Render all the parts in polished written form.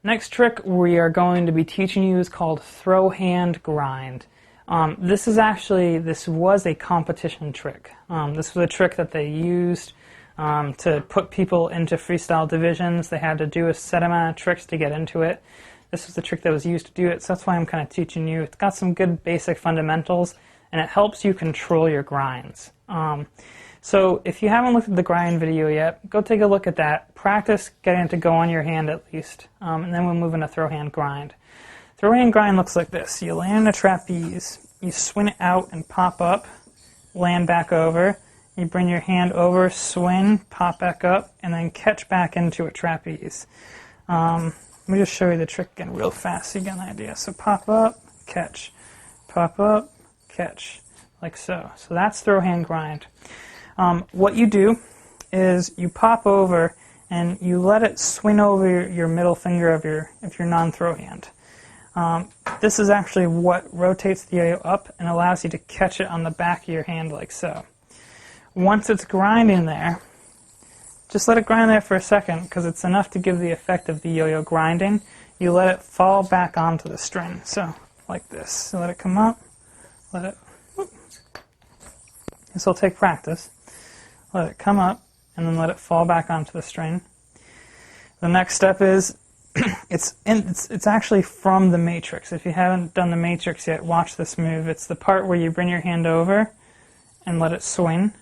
Next trick we are going to be teaching you is called Throwhand grind. This was a competition trick. This was a trick that they used to put people into freestyle divisions. They had to do a set amount of tricks to get into it. This was the trick that was used to do it, so that's why I'm kind of teaching you. It's got some good basic fundamentals, and it helps you control your grinds. So if you haven't looked at the grind video yet, go take a look at that. Practice getting it to go on your hand at least, and then we'll move into throwhand grind. Throwhand grind looks like this. You land a trapeze, you swing it out and pop up, land back over, you bring your hand over, swing, pop back up, and then catch back into a trapeze. Let me just show you the trick again real fast so you get an idea. So pop up, catch, pop up, catch, like so. So that's throwhand grind. What you do is you pop over and you let it swing over your middle finger if you're non-throw hand. This is actually what rotates the yo-yo up and allows you to catch it on the back of your hand like so. Once it's grinding there, just let it grind there for a second because it's enough to give the effect of the yo-yo grinding. You let it fall back onto the string, so like this. So let it come up, let it, whoop. This will take practice. Let it come up and then let it fall back onto the string. The next step is it's actually from the Matrix. If you haven't done the Matrix yet, watch this move. It's the part where you bring your hand over and let it swing.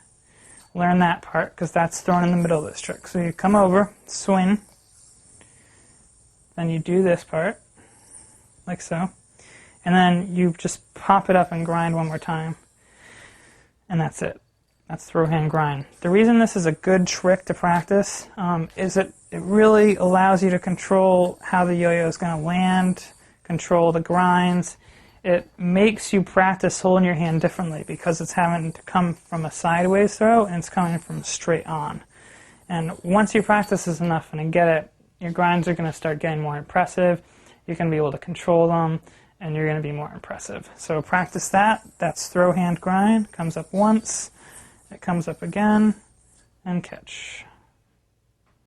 Learn that part because that's thrown in the middle of this trick. So you come over, swing, then you do this part, like so, and then you just pop it up and grind one more time, and that's it. That's throwhand grind. The reason this is a good trick to practice is it really allows you to control how the yo-yo is going to land, control the grinds. It makes you practice holding your hand differently because it's having to come from a sideways throw and it's coming from straight on. And once you practice this enough and get it, your grinds are going to start getting more impressive. You're going to be able to control them and you're going to be more impressive. So practice that. That's throwhand grind. Comes up once. It comes up again, and catch.